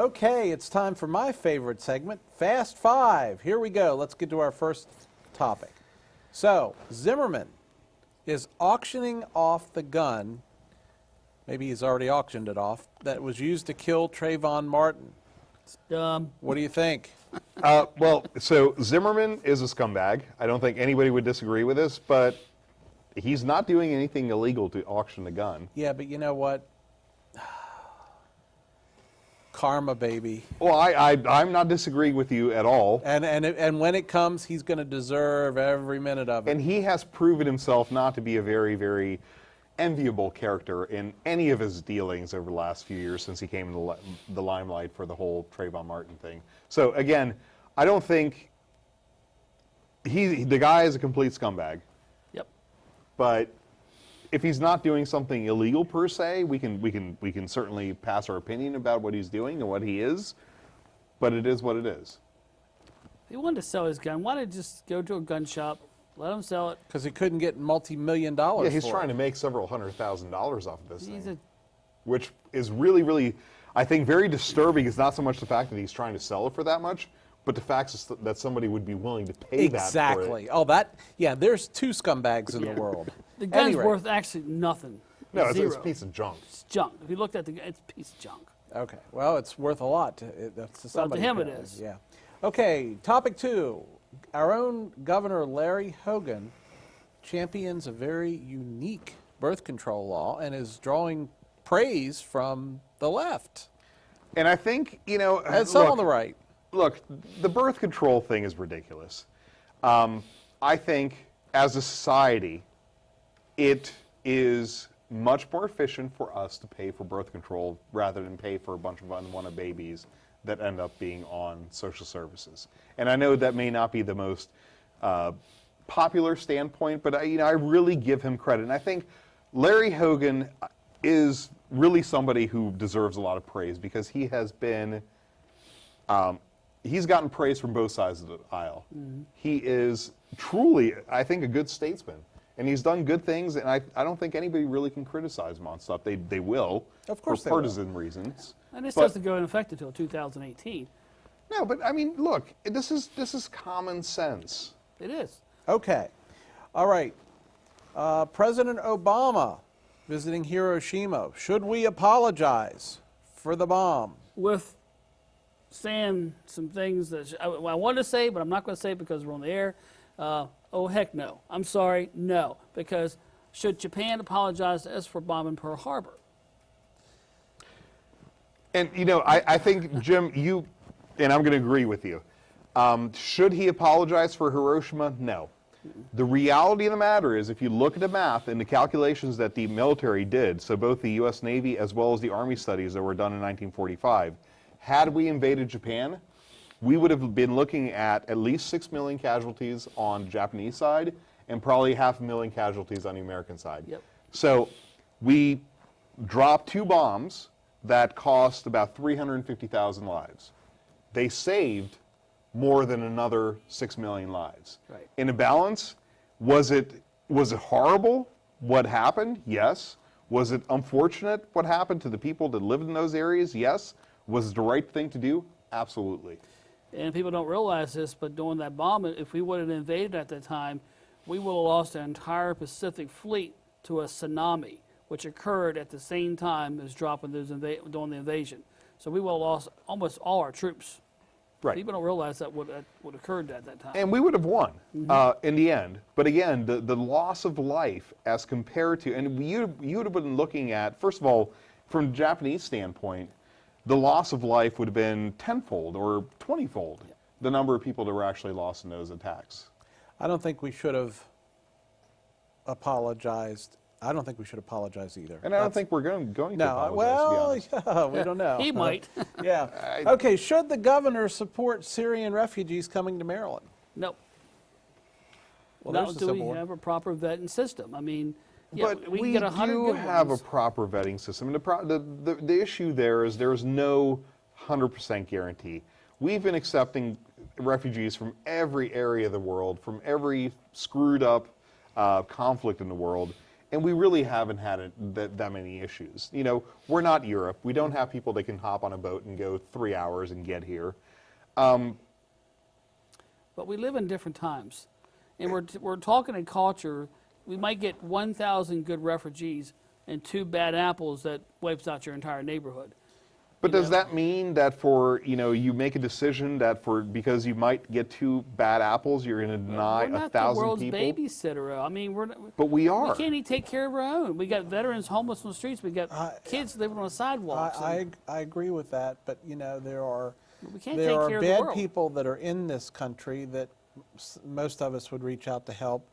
Okay, it's time for my favorite segment, Fast Five. Here we go. Let's get to our first topic. So, Zimmerman is auctioning off the gun, maybe he's already auctioned it off, that was used to kill Treyvon Martin. It's dumb. What do you think? Well, so Zimmerman is a scumbag. I don't think anybody would disagree with this, but he's not doing anything illegal to auction the gun. Yeah, but you know what? Karma, baby. Well, I'm not disagreeing with you at all. And when it comes, he's going to deserve every minute of it. And he has proven himself not to be a very, very enviable character in any of his dealings over the last few years since he came into the limelight for the whole Trayvon Martin thing. So again, I don't think the guy is a complete scumbag. Yep. But if he's not doing something illegal per se, we can certainly pass our opinion about what he's doing and what he is. But it is what it is. If he wanted to sell his gun, why not just go to a gun shop, let him sell it? Because he couldn't get multi-million dollars Yeah, he's for trying it. to make several $100,000 off of this He's thing, which is really, really, I think, very disturbing. It's not so much the fact that he's trying to sell it for that much, but the fact that somebody would be willing to pay that for it. Exactly. Oh, yeah, there's two scumbags in the world. The gun's Anyway. worth actually nothing. No, it's Zero. a piece of junk. It's junk. If you looked at the gun, it's a piece of junk. Okay. Well, it's worth a lot to somebody. him it apparently. is. Yeah. Okay. Topic 2. Our own Governor Larry Hogan champions a very unique birth control law and is drawing praise from the left And I think, and some on the right. Look, the birth control thing is ridiculous. I think, as a society, it is much more efficient for us to pay for birth control rather than pay for a bunch of unwanted babies that end up being on social services. And I know that may not be the most popular standpoint, but I really give him credit. And I think Larry Hogan is really somebody who deserves a lot of praise because he has been, he's gotten praise from both sides of the aisle. Mm-hmm. He is truly, I think, a good statesman. And he's done good things, and I don't think anybody really can criticize him on stuff. They will, of course, for partisan reasons. And this doesn't go into effect until 2018. No, but I mean, look, this is common sense. It is. Okay. All right. President Obama visiting Hiroshima. Should we apologize for the bomb? With saying some things that I wanted to say, but I'm not going to say it because we're on the air. Oh, heck no. I'm sorry, no. Because should Japan apologize to us for bombing Pearl Harbor? And, I think, Jim, and I'm going to agree with you. Should he apologize for Hiroshima? No. The reality of the matter is, if you look at the math and the calculations that the military did, so both the U.S. Navy as well as the Army studies that were done in 1945, had we invaded Japan, we would have been looking at least 6 million casualties on the Japanese side and probably 500,000 casualties on the American side. Yep. So we dropped 2 bombs that cost about 350,000 lives. They saved more than another 6 million lives. Right. In a balance, was it horrible what happened? Yes. Was it unfortunate what happened to the people that lived in those areas? Yes. Was it the right thing to do? Absolutely. And people don't realize this, but during that bombing, if we would have invaded at that time, we would have lost the entire Pacific Fleet to a tsunami, which occurred at the same time as dropping during the invasion. So we would have lost almost all our troops. Right. People don't realize that what occurred at that time. And we would have won in the end. But again, the loss of life as compared to, and you would have been looking at, first of all, from a Japanese standpoint, the loss of life would have been tenfold or 20-fold the number of people that were actually lost in those attacks. I don't think we should have apologized. I don't think we should apologize either. And I don't think we're going to No, apologize, well, to be honest. we don't know. He might. Yeah. Okay, should the governor support Syrian refugees coming to Maryland? No. Well, Not there's a do we simple one. have a proper vetting system. I mean, But we we can get 100 do good have ones. a proper vetting system. And the issue there is there's no 100% guarantee. We've been accepting refugees from every area of the world, from every screwed up conflict in the world, And we really haven't had that many issues. You know, we're not Europe. We don't have people that can hop on a boat and go 3 hours and get here. But we live in different times. And we're talking in culture. We might get 1,000 good refugees and 2 bad apples that wipes out your entire neighborhood. But does that mean that for, you know, you make a decision that because you might get 2 bad apples, you're going to deny 1,000 people? We're not the world's babysitter. I mean, But we are. We can't even take care of our own. We got veterans homeless on the streets. We got kids living on the sidewalks. I agree with that, but you know there are we can't take care of the bad world. people that are in this country that most of us would reach out to help.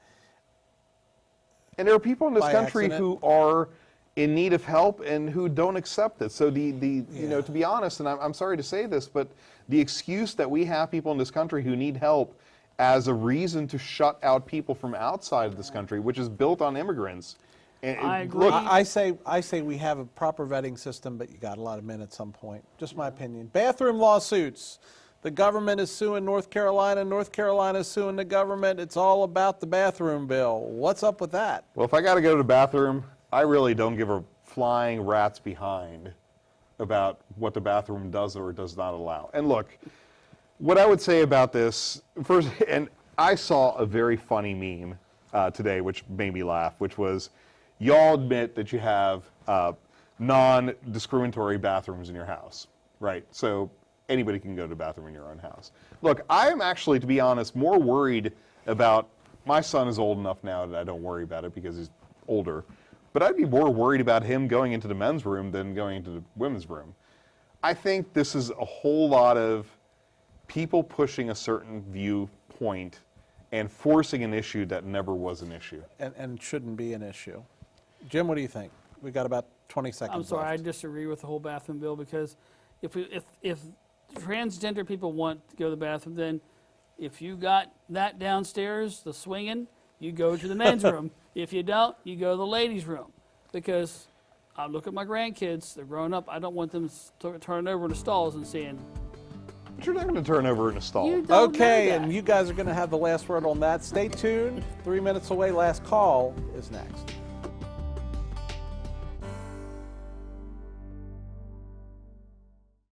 And there are people in this By country accident. who are in need of help and who don't accept it. So you know, to be honest, and I'm sorry to say this, but the excuse that we have people in this country who need help as a reason to shut out people from outside of this country, which is built on immigrants. And I agree. Look, I say we have a proper vetting system, but you got to let them in at some point. Just my opinion. Bathroom lawsuits. The government is suing North Carolina. North Carolina is suing the government. It's all about the bathroom bill. What's up with that? well, if I got to go to the bathroom, I really don't give a flying rat's behind about what the bathroom does or does not allow. And look, what I would say about this, first, and I saw a very funny meme today, which made me laugh, which was, y'all admit that you have non-discriminatory bathrooms in your house, right? So anybody can go to the bathroom in your own house. Look, I am actually, to be honest, more worried about, my son is old enough now that I don't worry about it because he's older, but I'd be more worried about him going into the men's room than going into the women's room. I think this is a whole lot of people pushing a certain viewpoint and forcing an issue that never was an issue. And shouldn't be an issue. Jim, what do you think? We got about 20 seconds I'm sorry, I left. disagree with the whole bathroom bill because if transgender people want to go to the bathroom, then if you got that downstairs, the swinging, you go to the men's room. If you don't, you go to the ladies' room. Because I look at my grandkids, they're growing up, I don't want them turning over in the stalls and saying, But you're not going to turn over in a stall. you don't Okay, know that. and you guys are going to have the last word on that. Stay tuned. 3 minutes away. Last call is next.